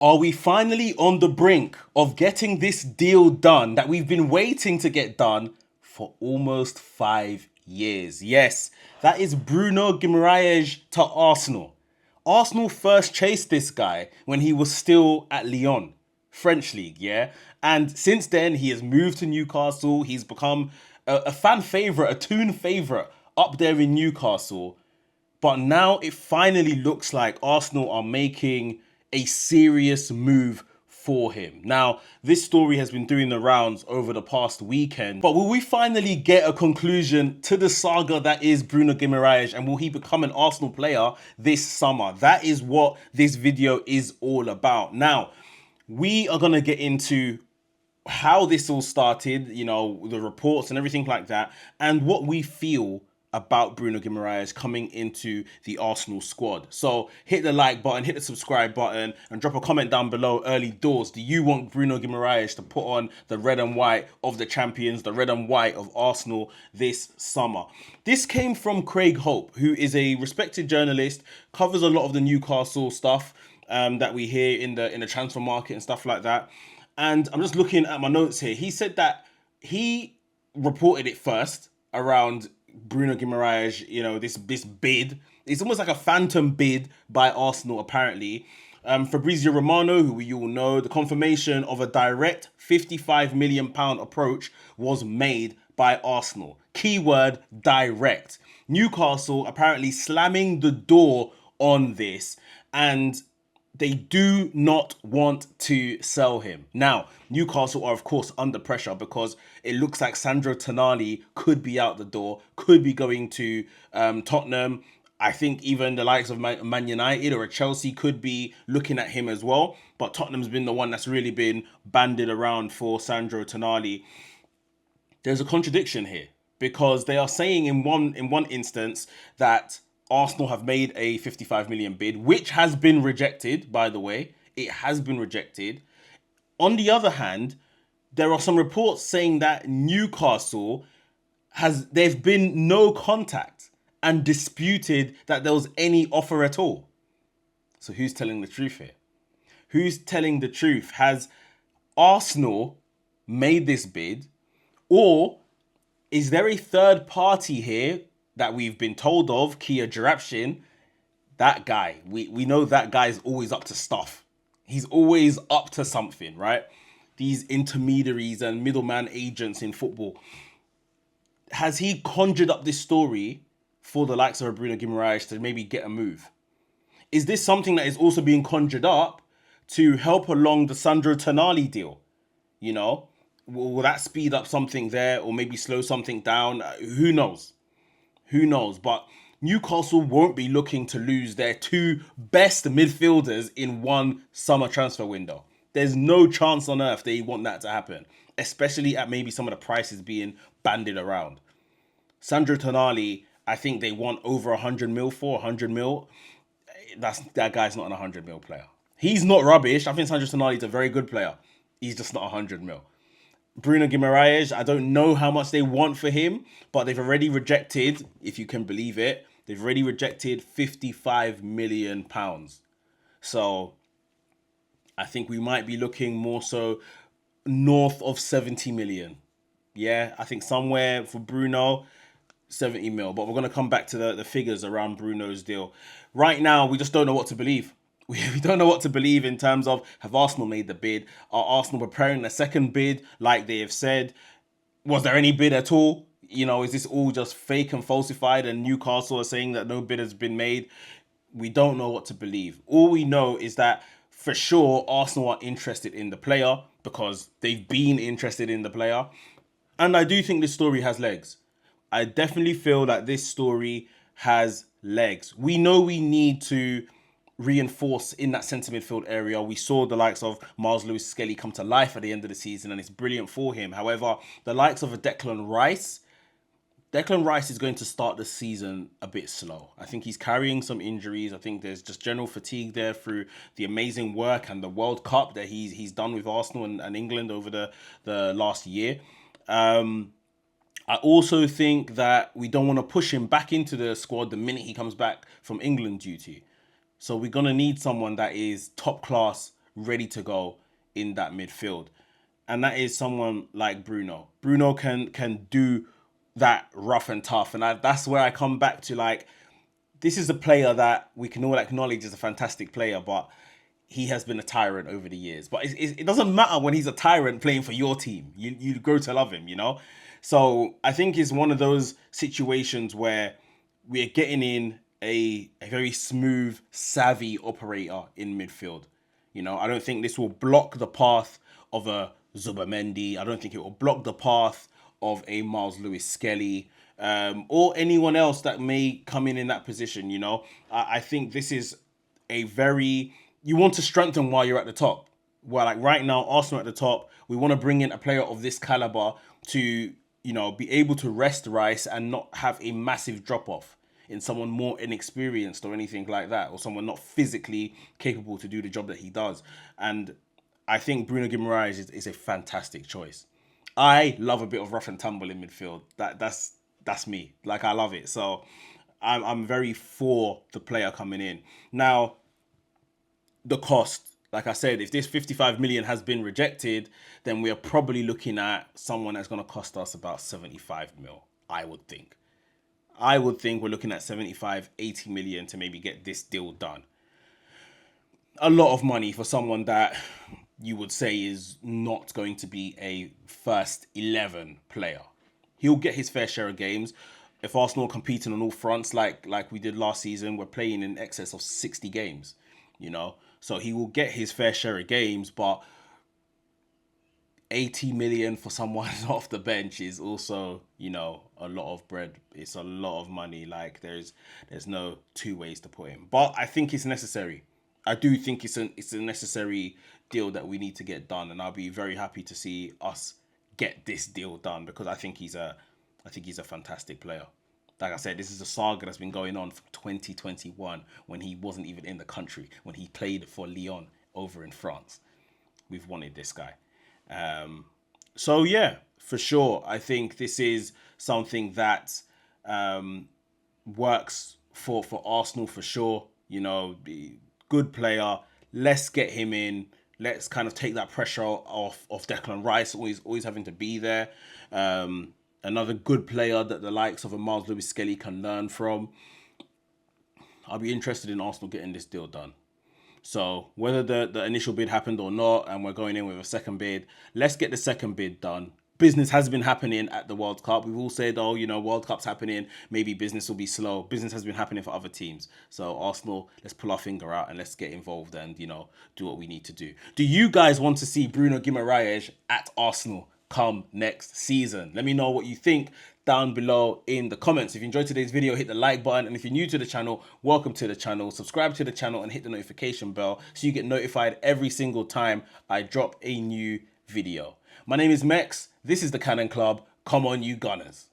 Are we finally on the brink of getting this deal done that we've been waiting to get done for almost 5 years? Yes, that is Bruno Guimaraes to Arsenal. Arsenal first chased this guy when he was still at Lyon, French league, yeah? And since then, he has moved to Newcastle. He's become a fan favourite, a Toon favourite up there in Newcastle. But now it finally looks like Arsenal are making a serious move for him. Now, this story has been doing the rounds over the past weekend, but will we finally get a conclusion to the saga that is Bruno Guimaraes, and will he become an Arsenal player this summer? That is what this video is all about. Now, we are going to get into how this all started, you know, the reports and everything like that, and what we feel about Bruno Guimaraes coming into the Arsenal squad. So hit the like button, hit the subscribe button, and drop a comment down below early doors. Do you want Bruno Guimaraes to put on the red and white of the champions, the red and white of Arsenal this summer? This came from Craig Hope, who is a respected journalist, covers a lot of the Newcastle stuff that we hear in the transfer market and stuff like that. And I'm just looking at my notes here. He said that he reported it first around Bruno Guimaraes, you know, this bid. It's almost like a phantom bid by Arsenal, apparently. Fabrizio Romano, who we all know, the confirmation of a direct £55 million approach was made by Arsenal. Keyword direct. Newcastle apparently slamming the door on this, and they do not want to sell him. Now, Newcastle are, of course, under pressure because it looks like Sandro Tonali could be out the door, could be going to Tottenham. I think even the likes of Man United or a Chelsea could be looking at him as well. But Tottenham's been the one that's really been banded around for Sandro Tonali. There's a contradiction here because they are saying in one instance that Arsenal have made a 55 million bid, which has been rejected, by the way. It has been rejected. On the other hand, there are some reports saying that Newcastle there's been no contact and disputed that there was any offer at all. So who's telling the truth here? Who's telling the truth? Has Arsenal made this bid, or is there a third party here that we've been told of, Kia Jarapshin? That guy, we know that guy's always up to stuff. He's always up to something, right? These intermediaries and middleman agents in football. Has he conjured up this story for the likes of Bruno Guimaraes to maybe get a move? Is this something that is also being conjured up to help along the Sandro Tonali deal? You know, will that speed up something there or maybe slow something down? Who knows? Who knows? But Newcastle won't be looking to lose their two best midfielders in one summer transfer window. There's no chance on earth they want that to happen, especially at maybe some of the prices being banded around. Sandro Tonali, I think they want over 100 mil for 100 mil. That guy's not an 100 mil player. He's not rubbish. I think Sandro Tonali is a very good player. He's just not 100 mil. Bruno Guimaraes, I don't know how much they want for him, but they've already rejected, if you can believe it, they've already rejected £55 million. So I think we might be looking more so north of 70 million. Yeah, I think somewhere for Bruno, 70 mil. But we're going to come back to the figures around Bruno's deal. Right now, we just don't know what to believe. We don't know what to believe in terms of, have Arsenal made the bid? Are Arsenal preparing a second bid like they have said? Was there any bid at all? You know, is this all just fake and falsified and Newcastle are saying that no bid has been made? We don't know what to believe. All we know is that for sure Arsenal are interested in the player because they've been interested in the player. And I do think this story has legs. I definitely feel that this story has legs. We know we need to reinforce in that centre midfield area. We saw the likes of Miles Lewis-Skelly come to life at the end of the season, and it's brilliant for him. However, the likes of a Declan Rice is going to start the season a bit slow. I think he's carrying some injuries. I think there's just general fatigue there through the amazing work and the World Cup that he's done with Arsenal and England over the last year. I also think that we don't want to push him back into the squad the minute he comes back from England duty. So we're going to need someone that is top class ready to go in that midfield. And that is someone like Bruno. Bruno can do that rough and tough. And that's where I come back to, like, this is a player that we can all acknowledge is a fantastic player, but he has been a tyrant over the years. But it doesn't matter when he's a tyrant playing for your team. You grow to love him, you know? So I think it's one of those situations where we're getting in a very smooth, savvy operator in midfield. You know, I don't think this will block the path of a Zubamendi. I don't think it will block the path of a Miles Lewis Skelly, or anyone else that may come in that position. You know, I think this is a very, you want to strengthen while you're at the top. Well, like right now, Arsenal at the top, we want to bring in a player of this caliber to, you know, be able to rest Rice and not have a massive drop off in someone more inexperienced or anything like that, or someone not physically capable to do the job that he does. And I think Bruno Guimaraes is a fantastic choice. I love a bit of rough and tumble in midfield. That's me. Like, I love it. So I'm very for the player coming in. Now, the cost. Like I said, if this 55 million has been rejected, then we are probably looking at someone that's going to cost us about 75 mil, I would think. I would think we're looking at 75, 80 million to maybe get this deal done. A lot of money for someone that you would say is not going to be a first 11 player. He'll get his fair share of games. If Arsenal are competing on all fronts like we did last season, we're playing in excess of 60 games, you know. So he will get his fair share of games, but 80 million for someone off the bench is also, you know, a lot of bread. It's a lot of money. Like, there's no two ways to put him. But I think it's necessary. I do think it's a necessary deal that we need to get done, and I'll be very happy to see us get this deal done, because I think he's a fantastic player. Like I said, this is a saga that's been going on from 2021, when he wasn't even in the country, when he played for Lyon over in France. We've wanted this guy. So yeah, for sure, I think this is something that works for Arsenal for sure. You know, the good player. Let's get him in. Let's kind of take that pressure off Declan Rice, always having to be there. Another good player that the likes of a Miles Lewis Skelly can learn from. I'll be interested in Arsenal getting this deal done. So whether the initial bid happened or not, and we're going in with a second bid, let's get the second bid done. Business has been happening at the World Cup. We've all said, oh, you know, World Cup's happening, maybe business will be slow. Business has been happening for other teams. So Arsenal, let's pull our finger out and let's get involved and, you know, do what we need to do. Do you guys want to see Bruno Guimaraes at Arsenal come next season? Let me know what you think down below in the comments. If you enjoyed today's video, hit the like button, and if you're new to the channel, welcome to the channel. Subscribe to the channel and hit the notification bell so you get notified every single time I drop a new video. My name is Mekz. This is the Cannon Club. Come on, you Gunners.